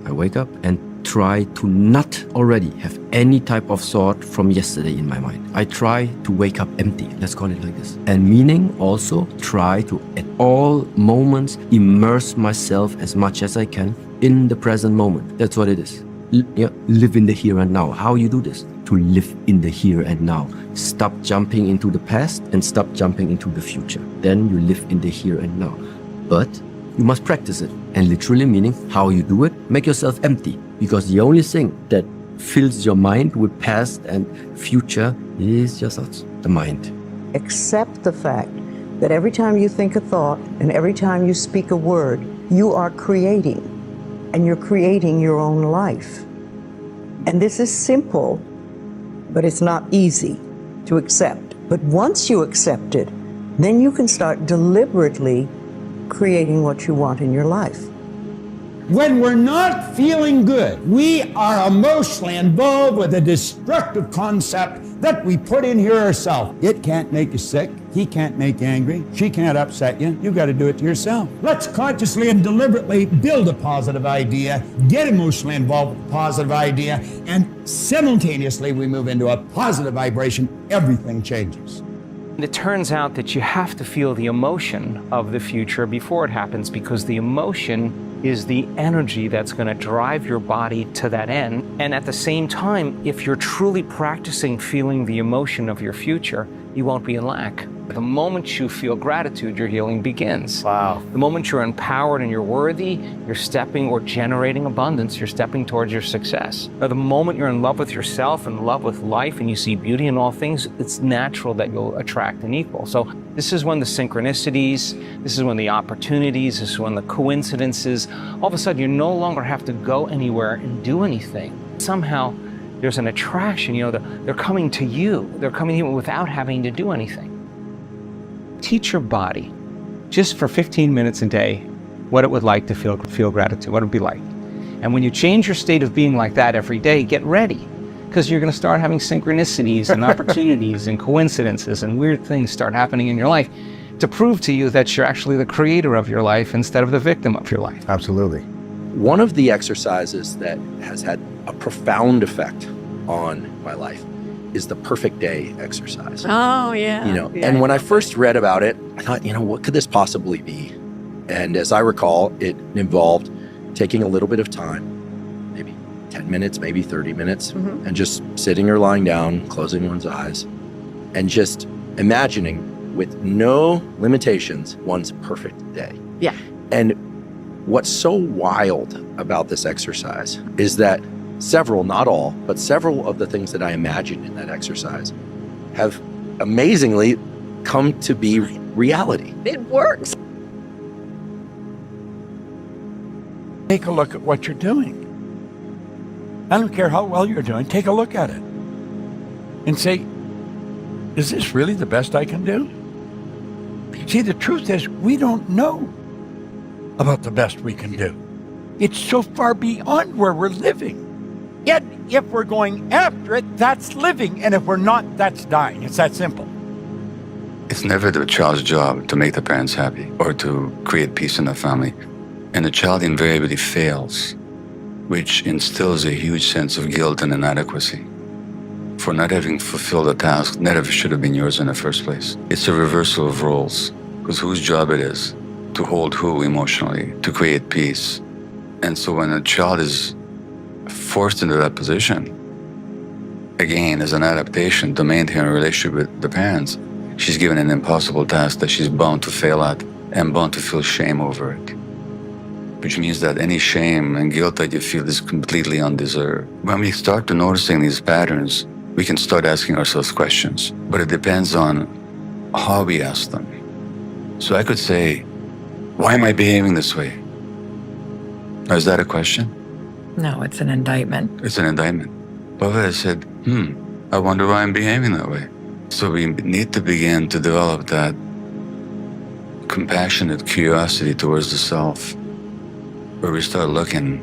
I wake up and try to not already have any type of thought from yesterday in my mind. I try to wake up empty, let's call it like this. And meaning also try to, at all moments, immerse myself as much as I can in the present moment. That's what it is. Live in the here and now. How you do this? To live in the here and now. Stop jumping into the past and stop jumping into the future. Then you live in the here and now. But you must practice it. And literally meaning how you do it, make yourself empty. Because the only thing that fills your mind with past and future is your thoughts, the mind. Accept the fact that every time you think a thought and every time you speak a word, you are creating. And you're creating your own life. And this is simple, but it's not easy to accept. But once you accept it, then you can start deliberately creating what you want in your life. When we're not feeling good, we are emotionally involved with a destructive concept that we put in here ourselves. It can't make you sick. He can't make you angry. She can't upset you. You got to do it to yourself. Let's consciously and deliberately build a positive idea, get emotionally involved with a positive idea, and simultaneously we move into a positive vibration. Everything changes. It turns out that you have to feel the emotion of the future before it happens, because the emotion is the energy that's going to drive your body to that end. And at the same time, if you're truly practicing feeling the emotion of your future, you won't be in lack. The moment you feel gratitude, your healing begins. Wow. The moment you're empowered and you're worthy, you're stepping or generating abundance, you're stepping towards your success. Now, the moment you're in love with yourself and in love with life and you see beauty in all things, it's natural that you'll attract an equal. So this is when the synchronicities, this is when the opportunities, this is when the coincidences, all of a sudden you no longer have to go anywhere and do anything. Somehow there's an attraction, they're coming to you. They're coming to you without having to do anything. Teach your body, just for 15 minutes a day, what it would like to feel gratitude, what it would be like. And when you change your state of being like that every day, get ready, because you're going to start having synchronicities and opportunities and coincidences and weird things start happening in your life to prove to you that you're actually the creator of your life instead of the victim of your life. Absolutely. One of the exercises that has had a profound effect on my life is the perfect day exercise. Oh, yeah. And when I first read about it, I thought, what could this possibly be? And as I recall, it involved taking a little bit of time, maybe 10 minutes, maybe 30 minutes, and just sitting or lying down, closing one's eyes, and just imagining with no limitations one's perfect day. Yeah. And what's so wild about this exercise is that several, not all, but several of the things that I imagined in that exercise have amazingly come to be reality. It works. Take a look at what you're doing. I don't care how well you're doing, take a look at it and say, is this really the best I can do? See, the truth is, we don't know about the best we can do. It's so far beyond where we're living. Yet, if we're going after it, that's living. And if we're not, that's dying. It's that simple. It's never the child's job to make the parents happy or to create peace in the family. And the child invariably fails, which instills a huge sense of guilt and inadequacy for not having fulfilled a task that never should have been yours in the first place. It's a reversal of roles, because whose job it is to hold who emotionally, to create peace. And so when a child is forced into that position, again, as an adaptation to maintain a relationship with the parents, she's given an impossible task that she's bound to fail at and bound to feel shame over it. Which means that any shame and guilt that you feel is completely undeserved. When we start to noticing these patterns, we can start asking ourselves questions, but it depends on how we ask them. So I could say, why am I behaving this way? Now, is that a question? No, it's an indictment. It's an indictment. But I said, I wonder why I'm behaving that way. So we need to begin to develop that compassionate curiosity towards the self, where we start looking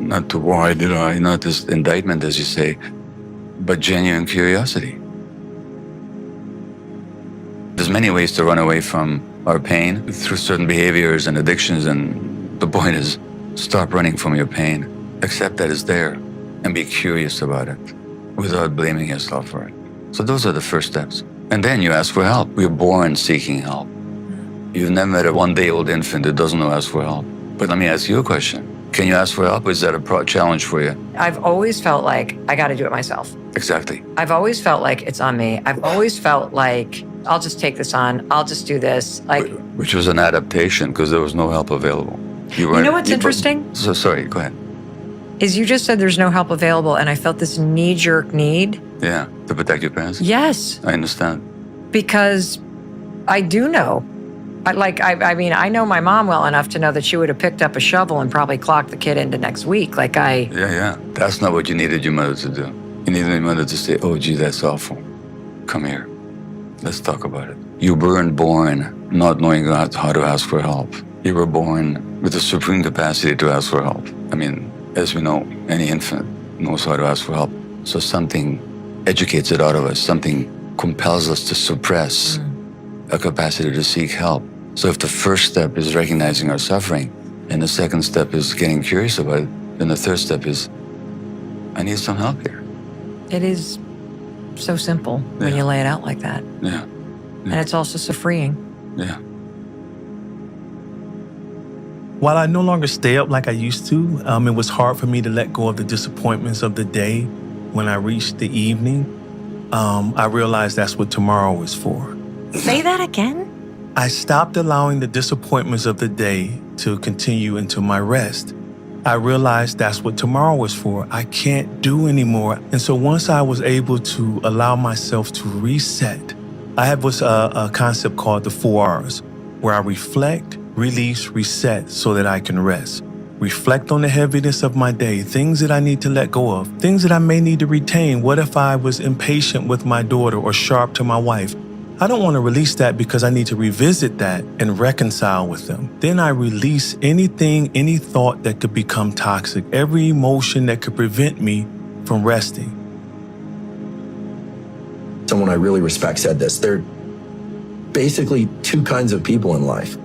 not to why did I, not this indictment, as you say, but genuine curiosity. There's many ways to run away from our pain through certain behaviors and addictions, and the point is, stop running from your pain Accept that it's there and be curious about it without blaming yourself for it. So those are the first steps. And then you ask for help. We're born seeking help. You've never met a one-day-old infant that doesn't know how to ask for help. But let me ask you a question. Can you ask for help? Is that a challenge for you? I've always felt like I got to do it myself. Exactly. I've always felt like it's on me. I've always felt like I'll just take this on. I'll just do this. Like, Which was an adaptation because there was no help available. you know what's interesting? So sorry, go ahead. Is you just said there's no help available, and I felt this knee-jerk need. Yeah, to protect your parents? Yes, I understand. because I do know. I mean, I know my mom well enough to know that she would have picked up a shovel and probably clocked the kid into next week. Yeah. That's not what you needed your mother to do. You needed your mother to say, oh, gee, that's awful. Come here. Let's talk about it. You weren't born not knowing how to ask for help. You were born with the supreme capacity to ask for help. I mean, as we know, any infant knows how to ask for help. So something educates it out of us. Something compels us to suppress a capacity to seek help. So if the first step is recognizing our suffering, and the second step is getting curious about it, then the third step is, I need some help here. It is so simple when you lay it out like that. Yeah. And it's also so freeing. Yeah. While I no longer stay up like I used to, it was hard for me to let go of the disappointments of the day. When I reached the evening, I realized that's what tomorrow is for. Say that again? I stopped allowing the disappointments of the day to continue into my rest. I realized that's what tomorrow was for. I can't do anymore. And so once I was able to allow myself to reset, I have a concept called the 4 R's, where I reflect, release, reset so that I can rest. Reflect on the heaviness of my day, things that I need to let go of, things that I may need to retain. What if I was impatient with my daughter or sharp to my wife? I don't want to release that because I need to revisit that and reconcile with them. Then I release anything, any thought that could become toxic, every emotion that could prevent me from resting. Someone I really respect said this. There are basically two kinds of people in life.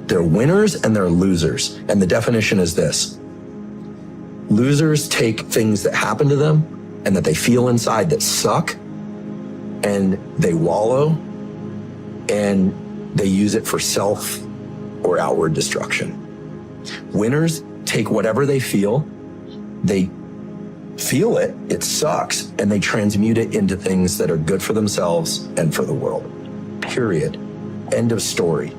They're winners and they're losers. And the definition is this. Losers take things that happen to them and that they feel inside that suck, and they wallow, and they use it for self or outward destruction. Winners take whatever they feel it, it sucks, and they transmute it into things that are good for themselves and for the world. Period. End of story.